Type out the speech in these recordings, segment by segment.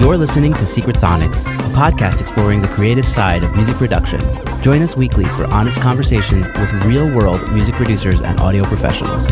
You're listening to Secret Sonics, a podcast exploring the creative side of music production. Join us weekly for honest conversations with real-world music producers and audio professionals.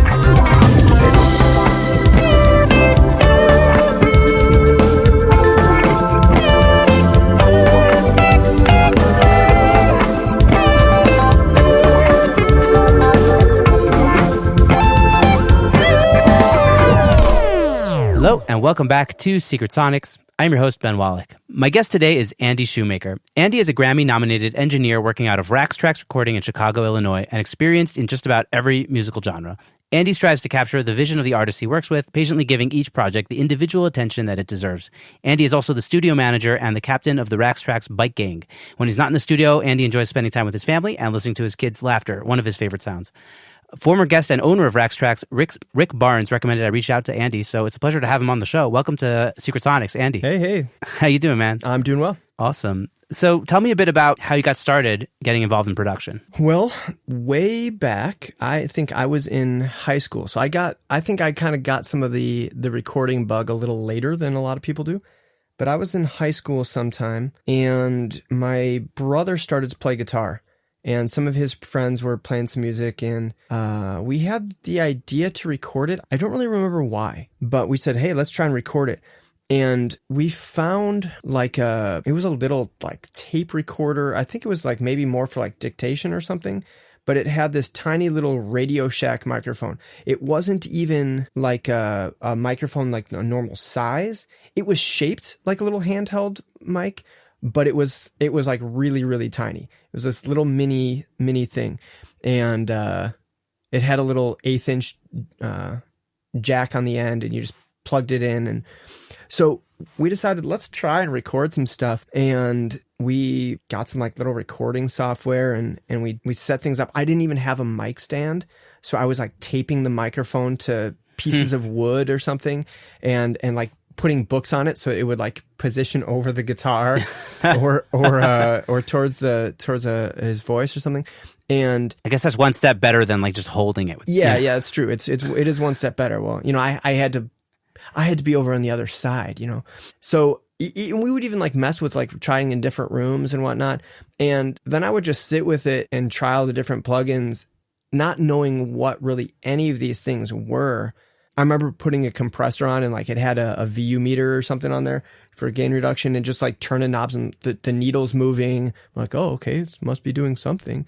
Hello, and welcome back to Secret Sonics. I'm your host, Ben Wallach. My guest today is Andy Shoemaker. Andy is a Grammy-nominated engineer working out of Rax Trax Recording in Chicago, Illinois, and experienced in just about every musical genre. Andy strives to capture the vision of the artists he works with, patiently giving each project the individual attention that it deserves. Andy is also the studio manager and the captain of the Rax Trax Bike Gang. When he's not in the studio, Andy enjoys spending time with his family and listening to his kids' laughter, one of his favorite sounds. Former guest and owner of Rax Trax, Rick Barnes, recommended I reach out to Andy, so it's a pleasure to have him on the show. Welcome to Secret Sonics, Andy. Hey. How you doing, man? I'm doing well. Awesome. So tell me a bit about how you got started getting involved in production. Well, way back, I think I was in high school. So I think I kind of got some of the recording bug a little later than a lot of people do. But I was in high school sometime, and my brother started to play guitar. And some of his friends were playing some music, and we had the idea to record it. I don't really remember why, but we said, hey, let's try and record it. And we found it was a little like tape recorder. I think it was like maybe more for like dictation or something, but it had this tiny little Radio Shack microphone. It wasn't even like a microphone like a normal size. It was shaped like a little handheld mic, but it was like really, really tiny. It was this little mini thing. And it had a little 1/8 inch jack on the end, and you just plugged it in. And so we decided, let's try and record some stuff. And we got some like little recording software, and we set things up. I didn't even have a mic stand. So I was like taping the microphone to pieces of wood or something, and like putting books on it so it would like position over the guitar or towards his voice or something. And I guess that's one step better than like just holding it. Yeah, it's true. It is one step better. Well, I had to be over on the other side, So we would even like mess with like trying in different rooms and whatnot. And then I would just sit with it and try all the different plugins, not knowing what really any of these things were. I remember putting a compressor on, and like it had a VU meter or something on there for gain reduction, and just like turning knobs and the needles moving. I'm like, oh, okay, it must be doing something.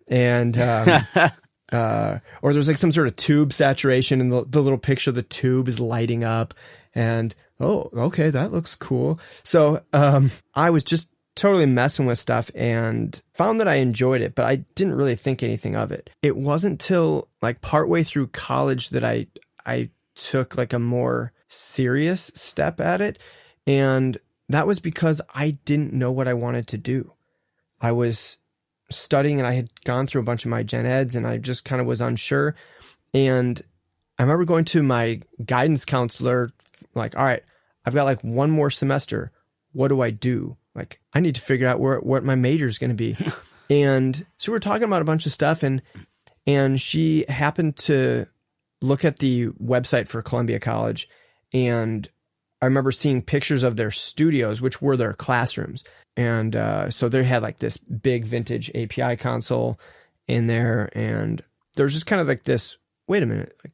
And or there's like some sort of tube saturation, and the little picture of the tube is lighting up, and oh, okay, that looks cool. So I was just totally messing with stuff and found that I enjoyed it, but I didn't really think anything of it. It wasn't till like partway through college that I took like a more serious step at it. And that was because I didn't know what I wanted to do. I was studying, and I had gone through a bunch of my gen eds, and I just kind of was unsure. And I remember going to my guidance counselor, like, all right, I've got like one more semester. What do I do? Like, I need to figure out what my major is going to be. And so we were talking about a bunch of stuff, and she happened to look at the website for Columbia College, and I remember seeing pictures of their studios, which were their classrooms. And so they had like this big vintage API console in there, and there's just kind of like this, wait a minute, like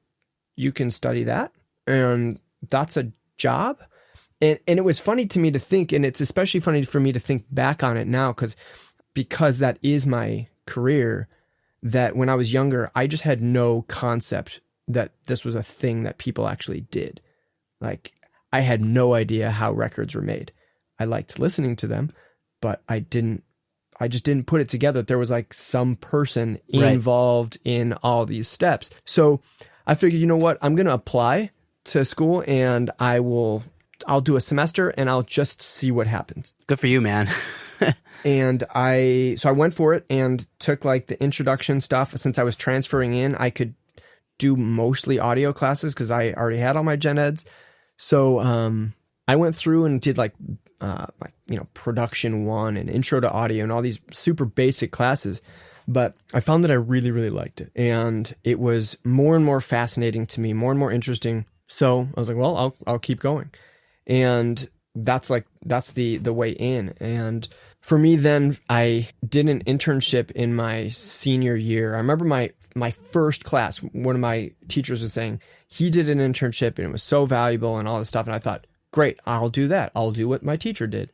you can study that, and that's a job? And it was funny to me to think, and it's especially funny for me to think back on it now, because that is my career, that when I was younger, I just had no concept that this was a thing that people actually did. Like, I had no idea how records were made. I liked listening to them, but I just didn't put it together that there was like some person involved in all these steps. So I figured, you know what, I'm going to apply to school, and I'll do a semester, and I'll just see what happens. Good for you, man. And I went for it and took like the introduction stuff. Since I was transferring in, I could do mostly audio classes because I already had all my gen eds. So I went through and did like production 1 and intro to audio and all these super basic classes. But I found that I really, really liked it. And it was more and more fascinating to me, more and more interesting. So I was like, well, I'll keep going. And that's the way in. And for me, then I did an internship in my senior year. I remember my first class, one of my teachers was saying he did an internship and it was so valuable and all this stuff. And I thought, great, I'll do that. I'll do what my teacher did.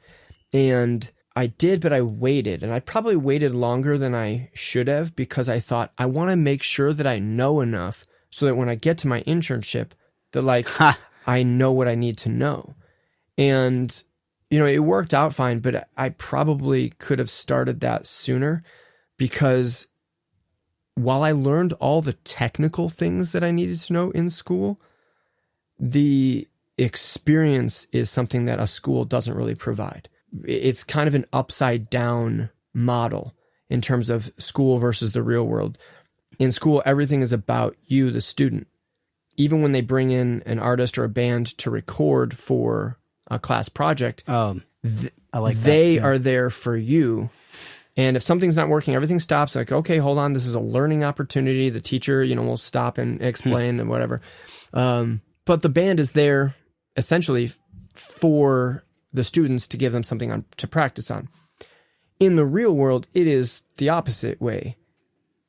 And I did, but I waited, and I probably waited longer than I should have, because I thought I want to make sure that I know enough so that when I get to my internship, that I know what I need to know. And, it worked out fine, but I probably could have started that sooner, because while I learned all the technical things that I needed to know in school, the experience is something that a school doesn't really provide. It's kind of an upside down model in terms of school versus the real world. In school, everything is about you, the student. Even when they bring in an artist or a band to record for a class project, I like that. They are there for you. And if something's not working, everything stops. Like, okay, hold on, this is a learning opportunity. The teacher, will stop and explain and whatever. But the band is there essentially for the students to give them something to practice on. In the real world, it is the opposite way.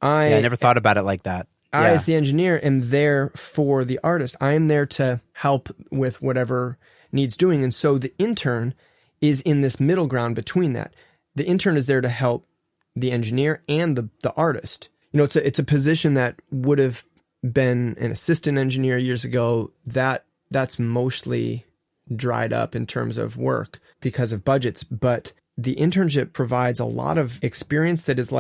I never thought about it like that. I, as the engineer, am there for the artist. I am there to help with whatever needs doing. And so the intern is in this middle ground between that. The intern is there to help the engineer and the artist. It's a position that would have been an assistant engineer years ago. That's mostly dried up in terms of work because of budgets, but the internship provides a lot of experience that is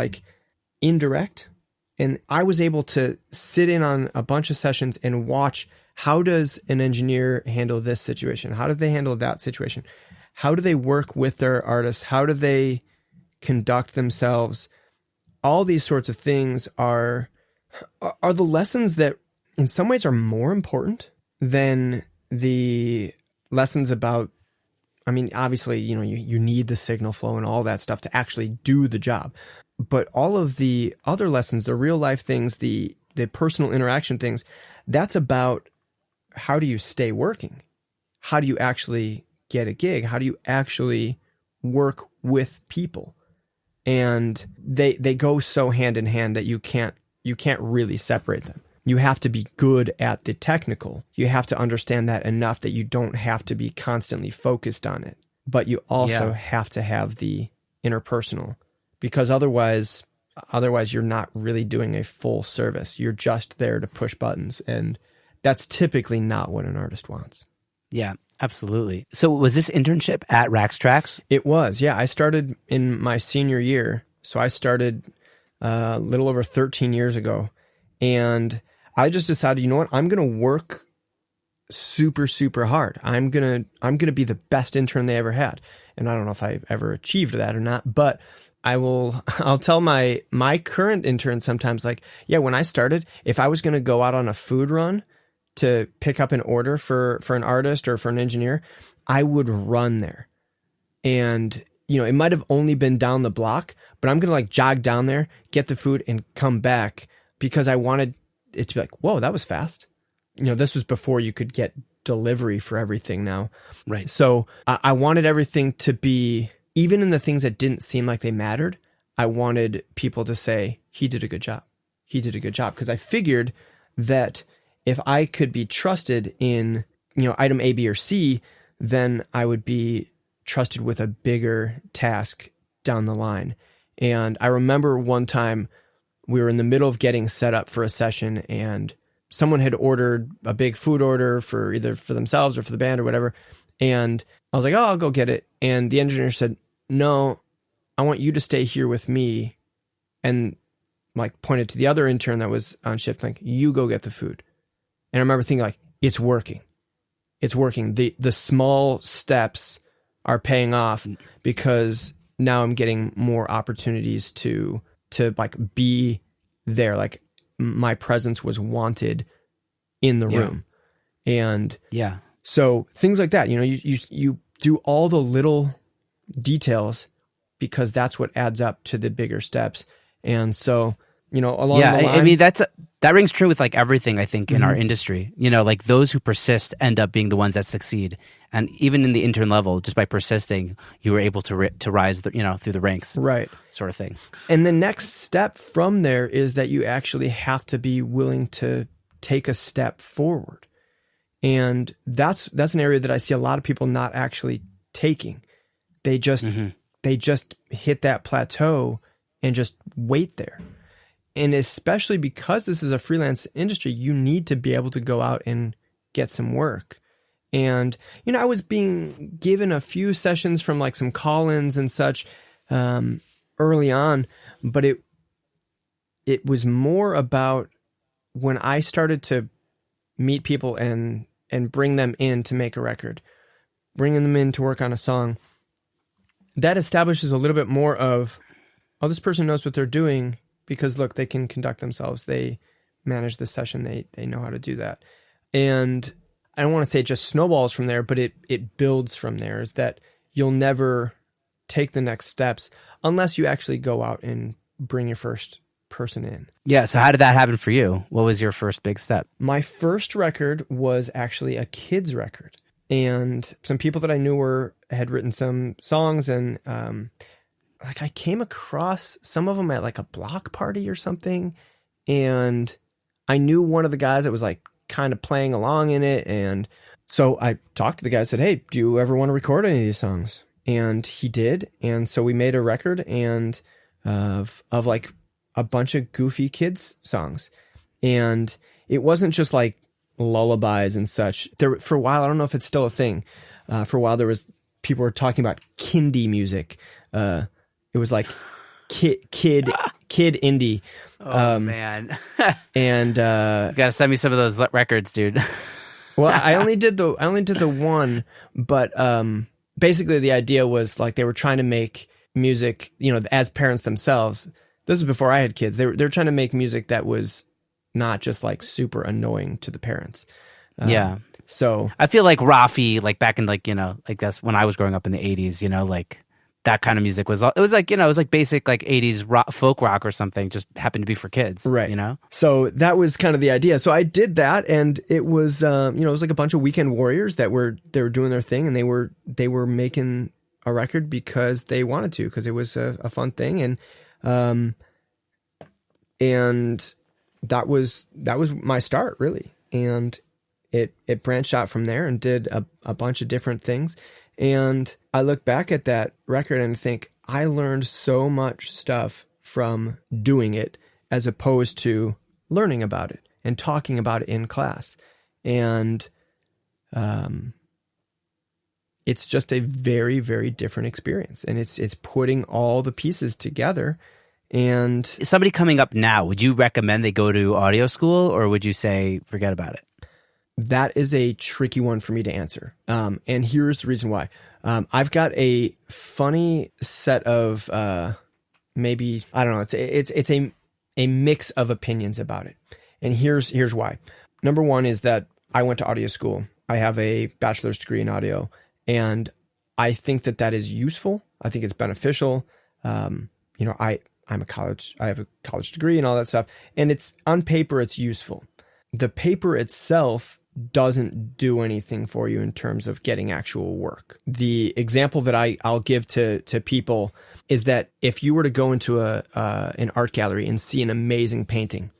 indirect. And I was able to sit in on a bunch of sessions and watch, how does an engineer handle this situation? How do they handle that situation? How do they work with their artists? How do they conduct themselves? All these sorts of things are the lessons that in some ways are more important than the lessons about, obviously, you need the signal flow and all that stuff to actually do the job. But all of the other lessons, the real life things, the personal interaction things, that's about how do you stay working? How do you actually get a gig? How do you actually work with people? And they go so hand in hand that you can't really separate them. You have to be good at the technical. You have to understand that enough that you don't have to be constantly focused on it. But you also have to have the interpersonal, because otherwise you're not really doing a full service. You're just there to push buttons. And that's typically not what an artist wants. Yeah, absolutely. So was this internship at Rax Trax? It was, yeah. I started in my senior year. So I started a little over 13 years ago. And I just decided, you know what? I'm going to work super, super hard. I'm going to be the best intern they ever had. And I don't know if I ever achieved that or not, but I'll tell my current intern sometimes, when I started, if I was going to go out on a food run to pick up an order for an artist or for an engineer, I would run there. And, it might have only been down the block, but I'm going to jog down there, get the food and come back, because I wanted it to be whoa, that was fast. This was before you could get delivery for everything now. Right. So I wanted everything to be, even in the things that didn't seem like they mattered, I wanted people to say, he did a good job. He did a good job. Because I figured that if I could be trusted in, item A, B, or C, then I would be trusted with a bigger task down the line. And I remember one time we were in the middle of getting set up for a session, and someone had ordered a big food order for either for themselves or for the band or whatever. And I was like, oh, I'll go get it. And the engineer said, no, I want you to stay here with me. And pointed to the other intern that was on shift, you go get the food. And I remember thinking it's working. It's working. The small steps are paying off, because now I'm getting more opportunities to be there. My presence was wanted in the room. And so things like that, you do all the little details, because that's what adds up to the bigger steps. And so along the line. I mean, that rings true with like everything, I think, in our industry. Like those who persist end up being the ones that succeed. And even in the intern level, just by persisting, you were able to rise, through the ranks, right, sort of thing. And the next step from there is that you actually have to be willing to take a step forward, and that's an area that I see a lot of people not actually taking. They just hit that plateau and just wait there. And especially because this is a freelance industry, you need to be able to go out and get some work. And, I was being given a few sessions from like some call-ins and such early on, but it was more about when I started to meet people and bring them in to make a record, bringing them in to work on a song, that establishes a little bit more of, oh, this person knows what they're doing because, look, they can conduct themselves. They manage the session. They know how to do that. And I don't want to say it just snowballs from there, but it builds from there, is that you'll never take the next steps unless you actually go out and bring your first person in. Yeah, so how did that happen for you? What was your first big step? My first record was actually a kid's record. And some people that I knew had written some songs, and I came across some of them at like a block party or something, and I knew one of the guys that was like kind of playing along in it, and so I talked to the guy, said, "Hey, do you ever want to record any of these songs?" And he did, and so we made a record and of like a bunch of goofy kids songs, and it wasn't just like lullabies and such. There for a while, I don't know if it's still a thing. For a while, people were talking about kindy music. It was like kid indie. Oh man! And you gotta send me some of those records, dude. Well, I only did the one, but basically the idea was like they were trying to make music, as parents themselves. This is before I had kids. They were trying to make music that was not just like super annoying to the parents. Yeah. So I feel like Rafi, like back in like that's when I was growing up in the 80s, like that kind of music was like basic like 80s folk rock or something, just happened to be for kids, right? So that was kind of the idea. So I did that, and it was it was like a bunch of weekend warriors they were doing their thing, and they were making a record because they wanted to, because it was a fun thing, and that was my start, really. And it branched out from there and did a bunch of different things. And I look back at that record and think I learned so much stuff from doing it as opposed to learning about it and talking about it in class. And it's just a very, very different experience. And it's putting all the pieces together. And somebody coming up now, would you recommend they go to audio school, or would you say forget about it? That is a tricky one for me to answer. And here's the reason why. I've got a funny set of maybe, I don't know, it's a mix of opinions about it. And here's why. Number one is that I went to audio school. I have a bachelor's degree in audio, and I think that is useful. I think it's beneficial. I have a college degree and all that stuff, and it's on paper, it's useful. The paper itself doesn't do anything for you in terms of getting actual work. The example that I'll give to people is that if you were to go into an art gallery and see an amazing painting,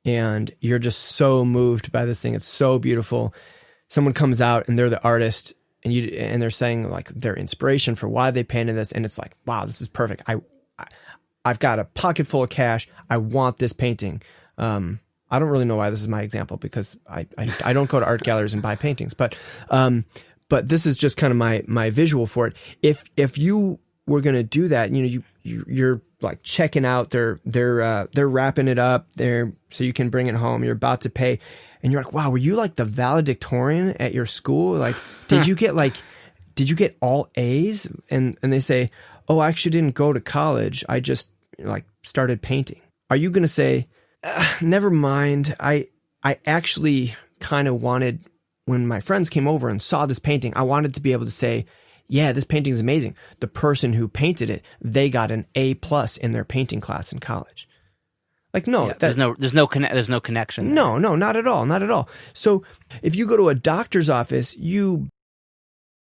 and you're just so moved by this thing, it's so beautiful. Someone comes out and they're the artist, and they're saying like their inspiration for why they painted this, and it's like, wow, this is perfect. I've got a pocket full of cash. I want this painting. I don't really know why this is my example, because I don't go to art galleries and buy paintings, but this is just kind of my visual for it. If you were going to do that, you're like checking out, they're wrapping it up there so you can bring it home. You're about to pay, and you're like, wow, were you like the valedictorian at your school? Like, did you get all A's? And they say, oh, I actually didn't go to college. I just like started painting. Are you going to say, never mind, I actually kind of wanted, when my friends came over and saw this painting, I wanted to be able to say, yeah, this painting is amazing. The person who painted it, they got an A+ in their painting class in college. Like, no, Yeah, there's no connection. No, not at all. Not at all. So if you go to a doctor's office, you